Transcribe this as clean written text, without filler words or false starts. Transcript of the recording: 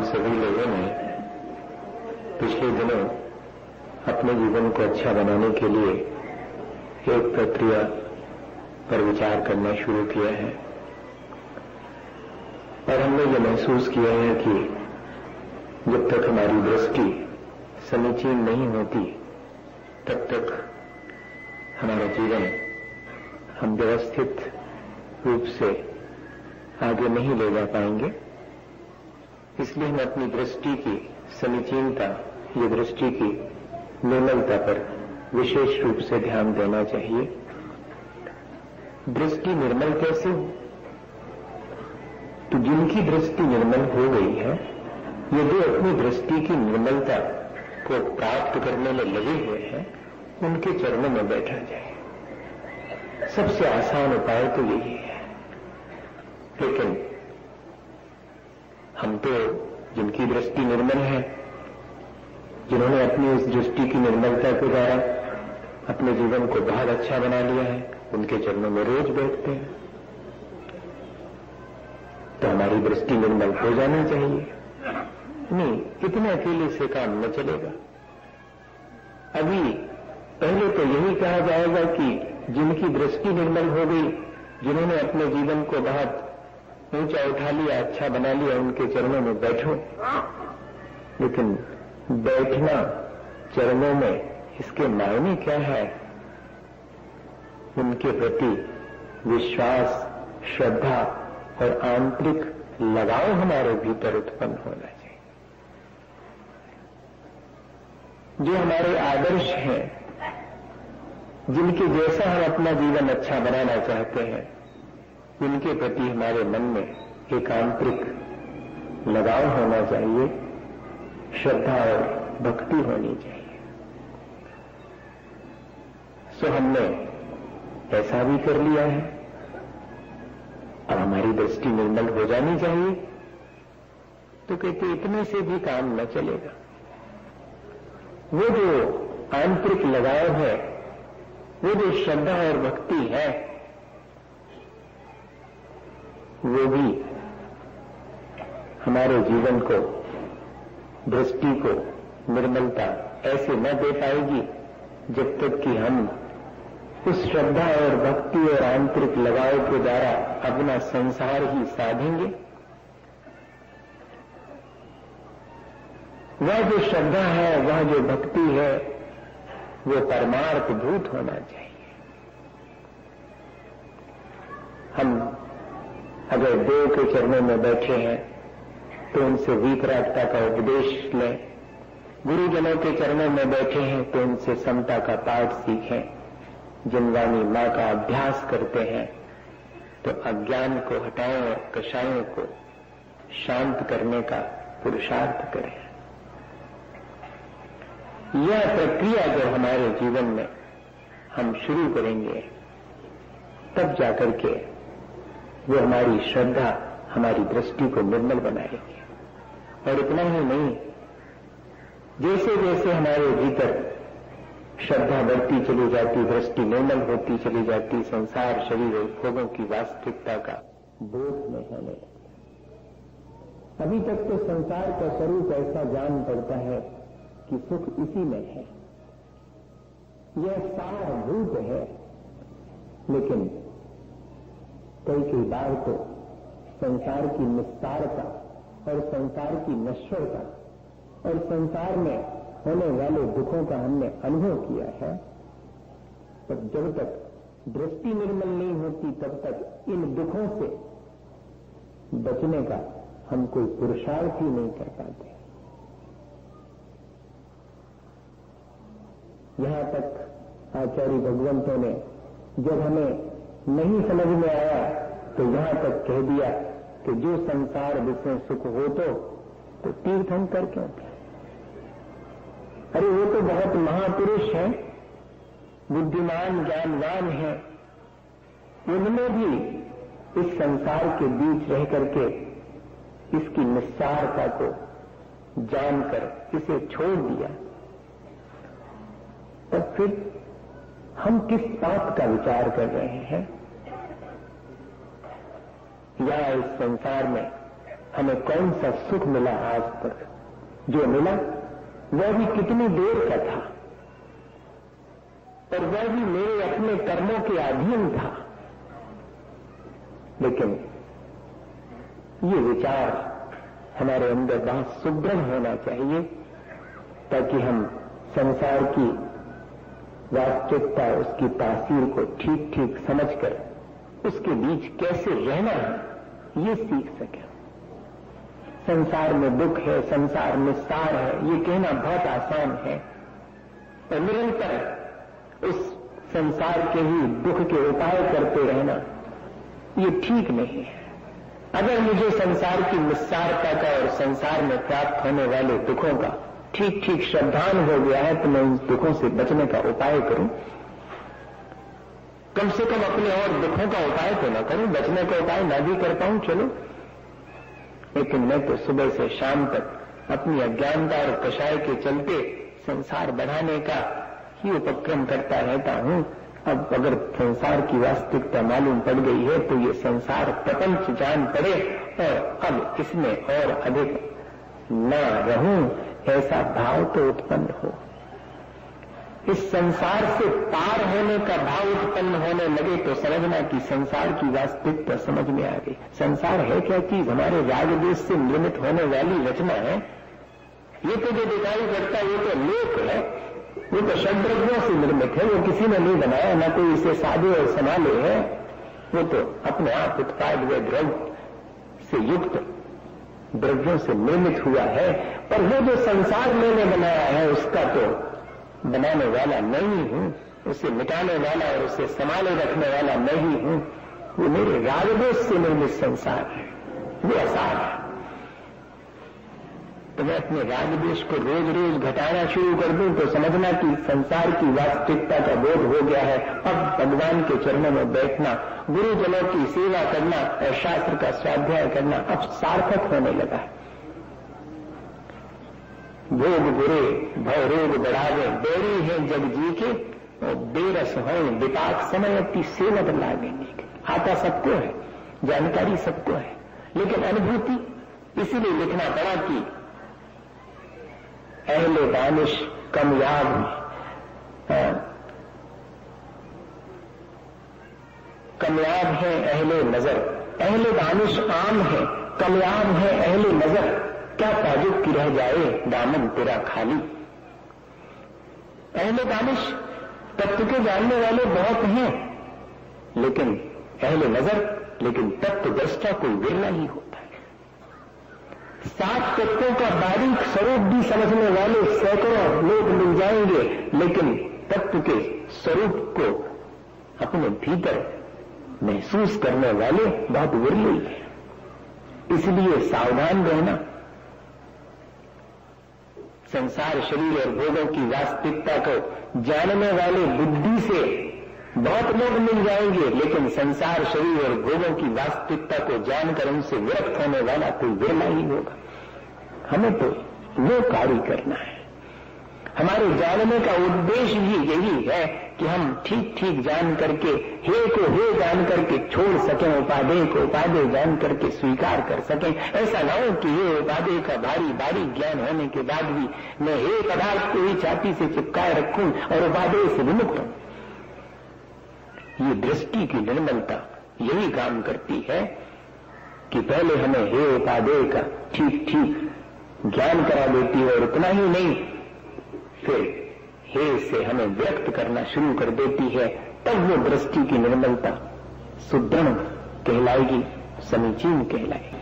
सभी लोगों ने पिछले दिनों अपने जीवन को अच्छा बनाने के लिए एक प्रक्रिया पर विचार करना शुरू किया है और हमने ये महसूस किया है कि जब तक हमारी दृष्टि समीचीन नहीं होती तब तक हमारा जीवन हम व्यवस्थित रूप से आगे नहीं ले जा पाएंगे। इसलिए हमें अपनी दृष्टि की समीचीनता या दृष्टि की निर्मलता पर विशेष रूप से ध्यान देना चाहिए। दृष्टि निर्मल कैसे हो? तो जिनकी दृष्टि निर्मल हो गई है, यदि अपनी दृष्टि की निर्मलता को प्राप्त करने में लगे हुए हैं, उनके चरणों में बैठा जाए। सबसे आसान उपाय तो यही है। लेकिन हम तो जिनकी दृष्टि निर्मल है, जिन्होंने अपनी उस दृष्टि की निर्मलता के द्वारा अपने जीवन को बहुत अच्छा बना लिया है, उनके चरणों में रोज बैठते हैं। तो हमारी दृष्टि निर्मल हो जानी चाहिए। नहीं, इतने अकेले से काम न चलेगा। अभी पहले तो यही कहा जाएगा कि जिनकी दृष्टि निर्मल हो गई, जिन्होंने अपने जीवन को बहुत ऊंचा उठा लिया, अच्छा बना लिया, उनके चरणों में बैठो। लेकिन बैठना चरणों में, इसके मायने क्या है? उनके प्रति विश्वास, श्रद्धा और आंतरिक लगाव हमारे भीतर उत्पन्न होना चाहिए। जो हमारे आदर्श हैं, जिनके जैसा हम अपना जीवन अच्छा बनाना चाहते हैं, उनके प्रति हमारे मन में एक आंतरिक लगाव होना चाहिए, श्रद्धा और भक्ति होनी चाहिए। सो हमने ऐसा भी कर लिया है। अब हमारी दृष्टि निर्मल हो जानी चाहिए। तो कहते इतने से भी काम न चलेगा। वो जो आंतरिक लगाव है, वो जो श्रद्धा और भक्ति है, वो भी हमारे जीवन को, दृष्टि को निर्मलता ऐसे न दे पाएगी जब तक कि हम उस श्रद्धा और भक्ति और आंतरिक लगाव के द्वारा अपना संसार ही साधेंगे। वह जो श्रद्धा है, वह जो भक्ति है, वो परमार्थभूत होना चाहिए। हम अगर देव के चरणों में बैठे हैं तो उनसे वीतरागता का उपदेश लें। गुरुजनों के चरणों में बैठे हैं तो उनसे समता का पाठ सीखें। जिनवानी मां का अभ्यास करते हैं तो अज्ञान को हटाएं और कषायों को शांत करने का पुरुषार्थ करें। यह प्रक्रिया जो हमारे जीवन में हम शुरू करेंगे, तब जाकर के वो हमारी श्रद्धा, हमारी दृष्टि को निर्मल बनाएगी। और इतना ही नहीं, जैसे जैसे हमारे भीतर श्रद्धा बढ़ती चली जाती, दृष्टि निर्मल होती चली जाती, संसार, शरीर और भोगों की वास्तविकता का बोध में होने लगता। अभी तक तो संसार का स्वरूप ऐसा जान पड़ता है कि सुख इसी में है, यह सारभूत है। लेकिन कई बार तो संसार की निस्तारता और संसार की नश्वरता और संसार में होने वाले दुखों का हमने अनुभव किया है। पर जब तक दृष्टि निर्मल नहीं होती, तब तक इन दुखों से बचने का हम कोई पुरुषार्थ ही नहीं कर पाते। यहां तक आचार्य भगवंतों ने जब हमें नहीं समझ में आया तो यहां तक कह दिया कि जो संसार जिसमें सुख हो तो तीर्थंकर क्यों थे? अरे वो तो बहुत महापुरुष हैं, बुद्धिमान, ज्ञानवान हैं। उन्होंने भी इस संसार के बीच रह करके इसकी निस्सारता को जानकर इसे छोड़ दिया। तब फिर हम किस बात का विचार कर रहे हैं? या इस संसार में हमें कौन सा सुख मिला आज तक? जो मिला वह भी कितनी देर का था, और वह भी मेरे अपने कर्मों के अधीन था। लेकिन ये विचार हमारे अंदर बहुत सुदृढ़ होना चाहिए, ताकि हम संसार की वास्तविकता, उसकी तासीर को ठीक ठीक समझकर उसके बीच कैसे रहना है ये सीख सकें। संसार में दुख है, संसार में सार है, ये कहना बहुत आसान है, और निरंतर उस संसार के ही दुख के उपाय करते रहना ये ठीक नहीं है। अगर मुझे संसार की निस्सारता का और संसार में प्राप्त होने वाले दुखों का ठीक ठीक श्रद्धान हो गया है, तो मैं उन दुखों से बचने का उपाय करूं। कम से कम अपने और दुखों का उपाय तो न करूं, बचने का उपाय न भी कर पाऊं, चलो। लेकिन मैं तो सुबह से शाम तक अपनी अज्ञानता और कषाय के चलते संसार बढ़ाने का ही उपक्रम करता रहता हूं। अब अगर संसार की वास्तविकता मालूम पड़ गई है तो ये संसार प्रपंच जान पड़े, और अब इसमें और अधिक न रहूं, ऐसा भाव तो उत्पन्न हो। इस संसार से पार होने का भाव उत्पन्न होने लगे तो समझना कि संसार की वास्तविकता समझ में आ गई। संसार है क्या चीज? हमारे राग देश से निर्मित होने वाली रचना है। ये तो जो दिखाई पड़ता है ये तो लोक है, वो तो षड्द्रव्यों से निर्मित है, वो किसी ने नहीं बनाया, न कोई इसे साधे और संभाले है। वो तो अपने आप उत्पाद व द्रव्य से युक्त द्रव्यों से निर्मित हुआ है। पर वो जो संसार मैंने बनाया है उसका तो बनाने वाला मैं ही हूं, उसे मिटाने वाला और उसे संभाले रखने वाला मैं ही हूं। वो मेरे रागदेश से निर्मित संसार है, वो असार है। तो मैं अपने रागदेश को रोज रोज घटाना शुरू कर दूं तो समझना कि संसार की वास्तविकता का बोध हो गया है। अब भगवान के चरणों में बैठना, गुरुजनों की सेवा करना और शास्त्र का स्वाध्याय करना अब सार्थक होने लगा है। भोग बुरे भव रोग बढ़ावे, बेरी है जग जी के और बेरस हो विपाक समय अपनी सेवत लागेंगे। आता सबको है, जानकारी सबको है, लेकिन अनुभूति इसीलिए लिखना पड़ा कि अहले दानिश कमयाब कमयाब है अहले नजर, अहले दानिश आम है, कमयाब है अहले नजर। क्या ताजुब की रह जाए दामन तेरा खाली। अहले दानिश तत्व के जानने वाले बहुत हैं, लेकिन अहले नजर, लेकिन तत्व दृष्टा कोई विरला ही होता है। 7 तत्वों का बारीक स्वरूप भी समझने वाले सैकड़ों लोग मिल जाएंगे, लेकिन तत्व के स्वरूप को अपने भीतर महसूस करने वाले बहुत विरले हैं। इसलिए सावधान रहना। संसार शरीर और भोगों की वास्तविकता को जानने वाले बुद्धि से बहुत लोग मिल जाएंगे, लेकिन संसार शरीर और भोगों की वास्तविकता को जानकर उनसे विरक्त होने वाला कोई विरला ही होगा। हमें तो वो कार्य करना है। हमारे जानने का उद्देश्य ही यही है कि हम ठीक ठीक जान करके हे को हे जान करके छोड़ सकें, उपादेय को उपादेय जान करके स्वीकार कर सकें। ऐसा ना हो कि हे उपादेय का भारी भारी ज्ञान होने के बाद भी मैं हे पदार्थ को ही छाती से चिपकाए रखूं और उपादेय से विमुक्त हूं। ये दृष्टि की निर्मलता यही काम करती है कि पहले हमें हे उपादेय का ठीक ठीक ज्ञान करा देती है, और इतना ही नहीं, फिर हे से हमें व्यक्त करना शुरू कर देती है। तब वो दृष्टि की निर्मलता सुदृढ़ कहलाएगी, समीचीन कहलाएगी।